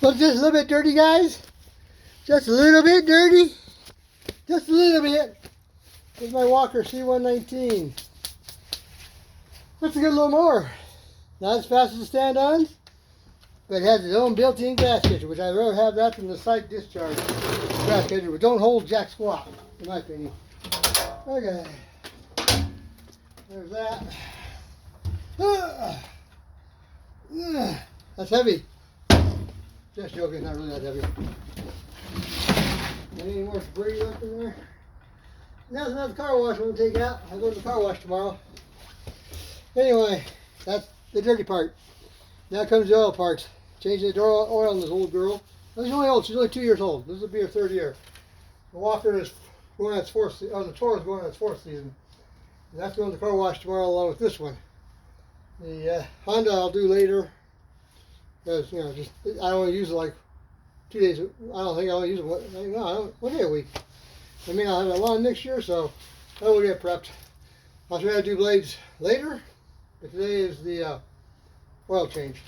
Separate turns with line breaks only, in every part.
Well, just a little bit dirty, guys. Just a little bit dirty. Just a little bit. Here's my Walker C119. That's a good little mower. Not as fast as the stand-ons, but it has its own built-in gas catcher, which I'd rather have that than the side discharge gas catcher, but don't hold jack squat, in my opinion. Okay. There's that. That's heavy. Just joking, not really that heavy. Any more debris left in there? Now there's another car wash I'm going to take out. I'll go to the car wash tomorrow. Anyway, that's the dirty part. Now comes the oil parts. Changing the oil on this old girl. Well, she's only old. She's only 2 years old. This will be her 3rd year. The Walker is going on its 4th season. Oh, the Toro is going on its 4th season. And that's going to the car wash tomorrow along with this one. The Honda I'll do later. Because, you know, just I only use it like 2 days. I don't think I'll use it one day a week. I mean, I'll have a lawn next year, so I will get prepped. I'll try to do blades later, but today is the oil change.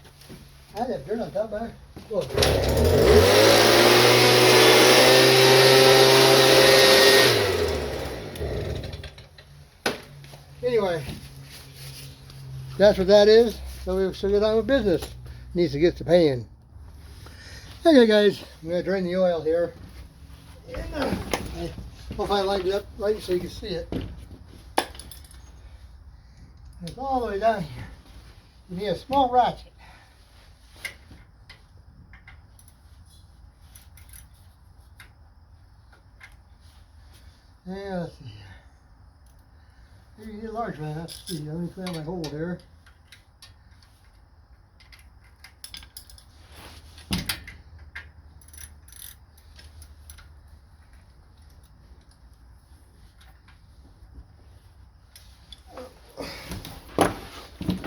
I had that dirt on top, man. Whoa. Anyway, that's what that is. So we should get on with business. Needs to get to paying. Okay, guys, I'm going to drain the oil here. And, hope I lined it up right so you can see it. It's all the way down here. You need a small ratchet. Yeah, let's see. Maybe you need a large one. Let's see. Let me clear my hole here.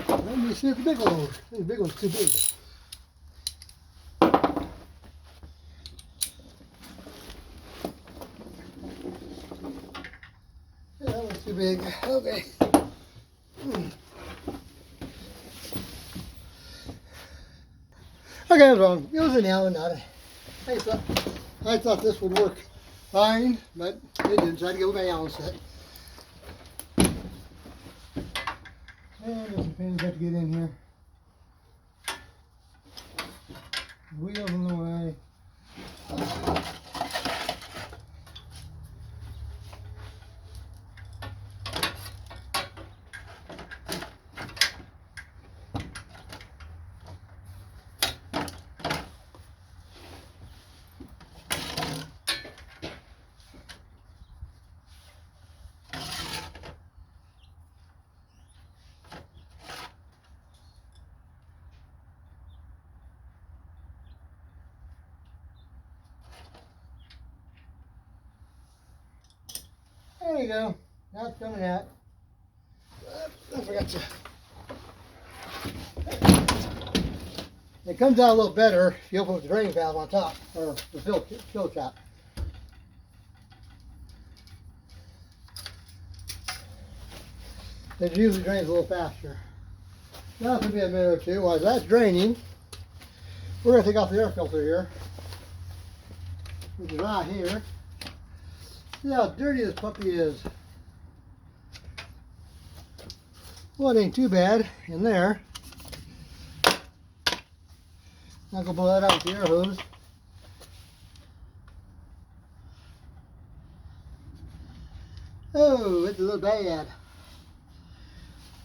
Let me see if the big one over. The big one's too big. Yeah, that one's too big. Okay. Okay, I was wrong. It was an Allen, not a. I thought this would work fine, but it didn't. So I had to go with my Allen set. And there's some pins have to get in here. Wheels in the way. There you go. Now it's coming out. I forgot to. It comes out a little better if you open the drain valve on top, or the fill cap. It usually drains a little faster. Now it's going to be a minute or two. While that's draining, we're going to take off the air filter here, which is right here. See how dirty this puppy is. Well, it ain't too bad in there. Now go blow that out with the air hose. Oh, it's a little bad.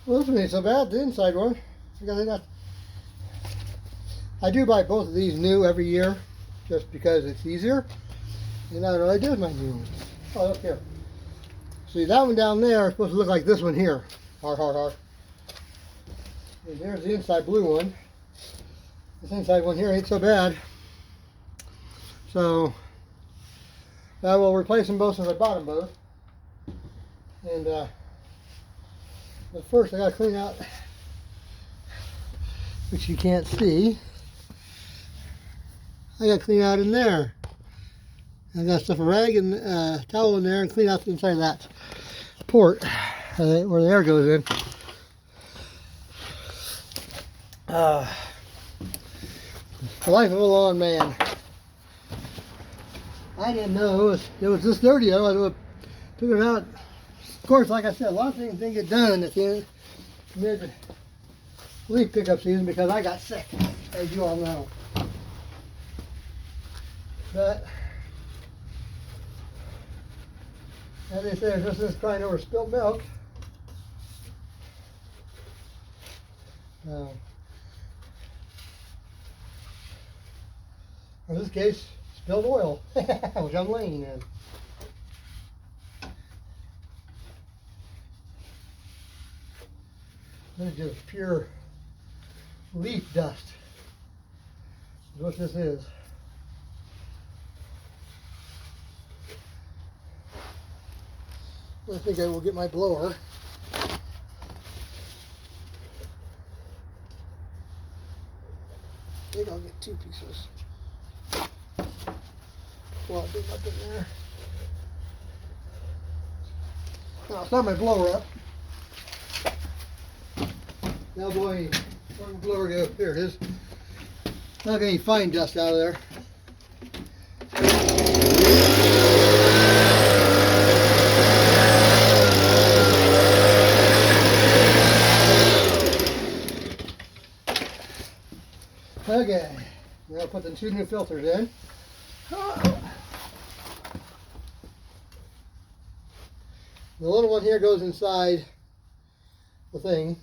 Well, this one ain't so bad, the inside one. I do buy both of these new every year just because it's easier. And I don't really do my new ones. Oh, look here. See, that one down there is supposed to look like this one here. And there's the inside blue one. This inside one here ain't so bad. So, I will replace them both since I bought them both. And, but first I gotta clean out, which you can't see. I gotta clean out in there. I gotta stuff a rag and towel in there and clean out the inside of that port where the air goes in. The life of a lawn man. I didn't know it was this dirty. I would have took it out. Of course, like I said, a lot of things didn't get done at the end mid leaf pickup season because I got sick, as you all know. But as they say, there's just this crying over spilled milk. In this case, spilled oil, which I'm laying in. This is just pure leaf dust. Is what this is. I think I will get my blower. I think I'll get 2 pieces. Well, dig up in there. Now, start my blower up. Now, boy, where'd the blower go? Here it is. Not getting any fine dust out of there. Okay, now I'll put the 2 new filters in. The little one here goes inside the thing,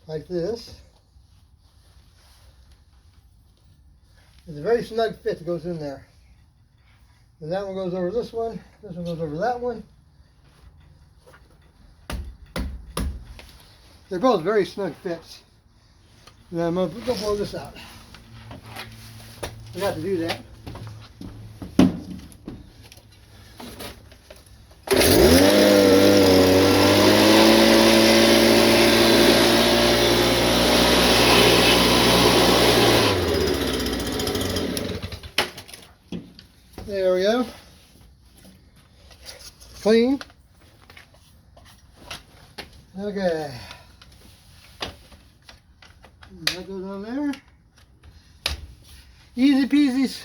like this. It's a very snug fit that goes in there. And that one goes over this one goes over that one. They're both very snug fits. And I'm going to go blow this out. I got to do that. There we go. Clean. Okay. That goes on there. Easy peasy,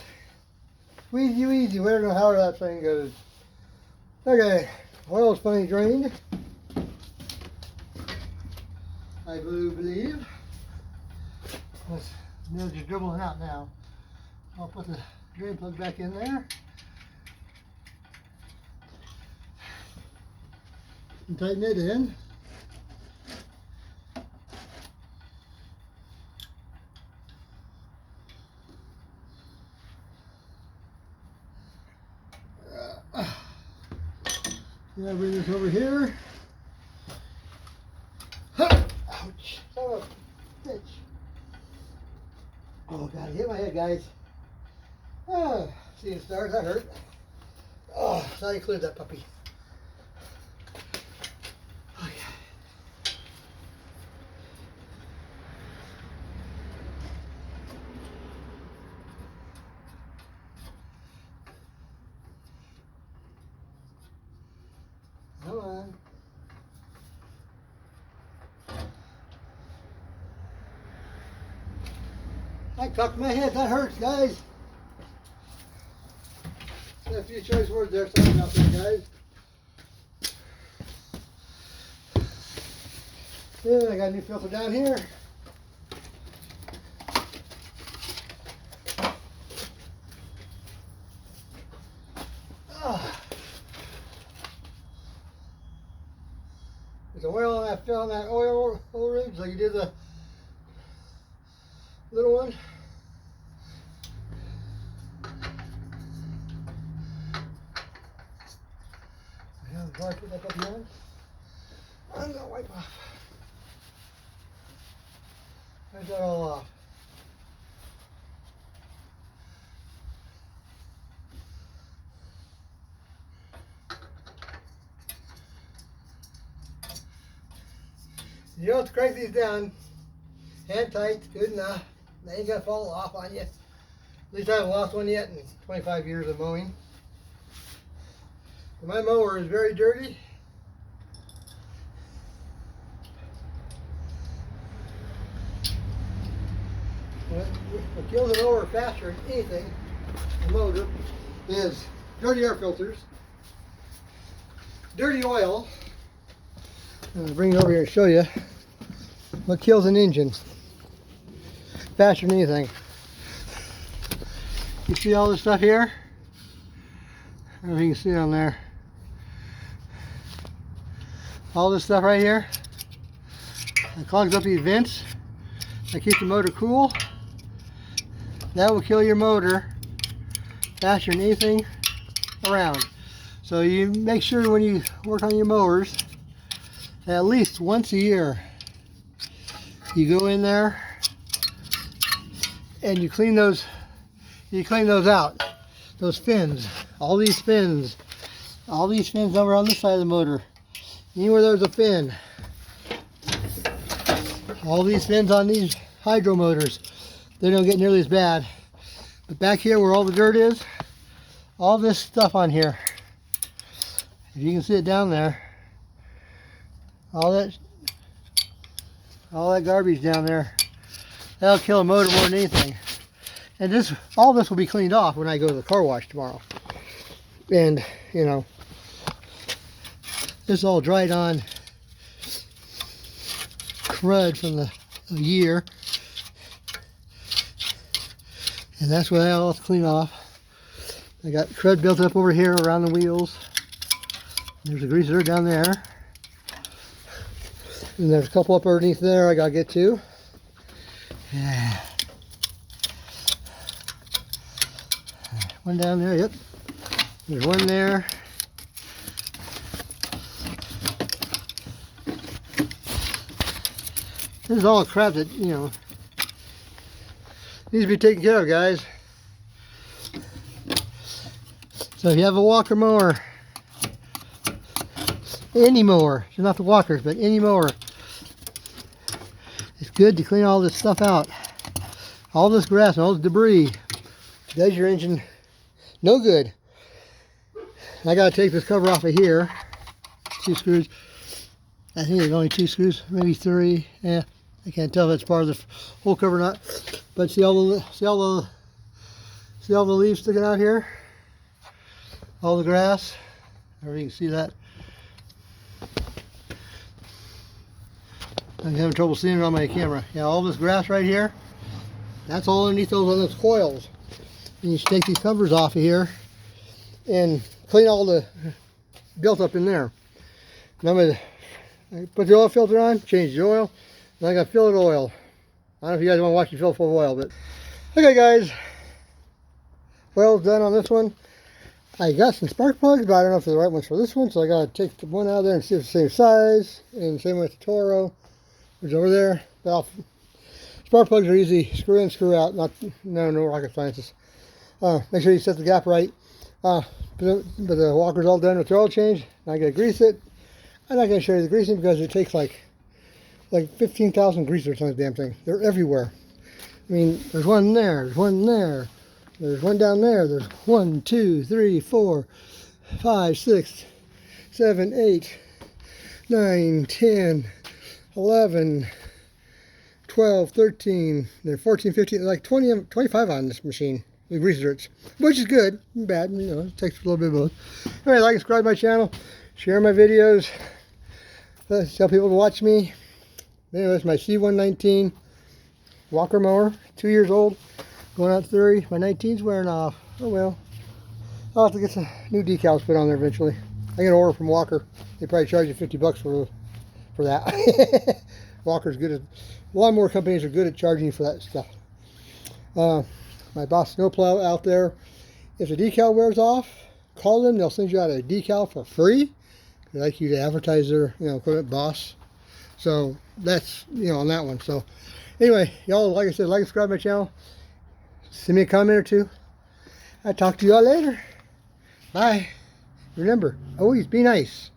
squeezy weezy, whatever how that thing goes. Okay, oil's finally drained. I believe. It's just dribbling out now. I'll put the drain plug back in there. And tighten it in. Now bring this over here. Ouch! Son of a bitch. Oh God, I hit my head, guys. Oh, seeing stars, that hurt. Oh, now you cleared that puppy. Oh, yeah. Come on. I cocked my head, that hurts, guys. Said a few choice words there, sorry about that, guys. Yeah, I got a new filter down here. There's oil on that, fill on that oil rig, like you did the little one. I have the bar put that up here. I'm gonna wipe off. Wipe that all off. You don't have to crank these down. Hand tight, good enough. They ain't gonna fall off on you. At least I haven't lost one yet in 25 years of mowing. My mower is very dirty. Well, what kills it over faster than anything, the motor, is dirty air filters, dirty oil. I'm gonna bring it over here and show you what kills an engine faster than anything. You see all this stuff here? I don't know if you can see it on there. All this stuff right here, it clogs up these vents. That keeps the motor cool. That will kill your motor faster than anything around. So you make sure when you work on your mowers, at least once a year, you go in there and you clean those out. Those fins, all these fins over on this side of the motor. Anywhere there's a fin, all these fins on these hydro motors, they don't get nearly as bad. But back here where all the dirt is, all this stuff on here, if you can see it down there, all that garbage down there, that'll kill a motor more than anything. And all this will be cleaned off when I go to the car wash tomorrow. And you know, this is all dried on crud from the year, and that's what I'll have to clean off. I got crud built up over here around the wheels. There's a greaser down there, and there's a couple up underneath there I gotta get to. Yeah. One down there, yep. There's one there. This is all crap that, you know, needs to be taken care of, guys. So if you have a walker mower, any mower, so not the walkers, but any mower, it's good to clean all this stuff out. All this grass and all this debris does your engine no good. I gotta take this cover off of here. 2 screws. I think there's only 2 screws, maybe 3. Yeah, I can't tell if it's part of the whole cover or not. But see all the leaves sticking out here? All the grass. Or you can see that. I'm having trouble seeing it on my camera. Yeah, all this grass right here, that's all underneath those coils. And you should take these covers off of here and clean all the built up in there. Now I put the oil filter on, change the oil, and I got to fill it with oil. I don't know if you guys want to watch me fill it full of oil, but okay, guys. Oil's done on this one. I got some spark plugs, but I don't know if they're the right ones for this one, so I got to take the one out of there and see if it's the same size, and same with the Toro, which is over there. Well, spark plugs are easy. Screw in, screw out. No rocket sciences. Make sure you set the gap right. But the walker's all done with the oil change. Now I gotta grease it. I'm not gonna show you the greasing because it takes like 15,000 greasers on the damn thing. They're everywhere. I mean, there's one there, there's one there, there's one down there. There's 1, 2, 3, 4, 5, 6, 7, 8, 9, 10, 11, 12, 13, 14, 15, like 20, 25 on this machine. The greasers, which is good, bad, you know, it takes a little bit of both. Anyway, like and subscribe to my channel, share my videos, tell people to watch me. Anyway, it's my C119 walker mower, 2 years old, going out 30. My 19's wearing off. Oh well, I'll have to get some new decals put on there eventually. I get an order from Walker. They probably charge you $50 for that. Walker's good at, lawnmower companies are good at charging you for that stuff. My Boss snowplow out there, if the decal wears off, call them. They'll send you out a decal for free. They like you to advertise their, you know, equipment, Boss. So that's, you know, on that one. So anyway, y'all, like I said, like and subscribe to my channel. Send me a comment or two. I'll talk to y'all later. Bye. Remember, always be nice.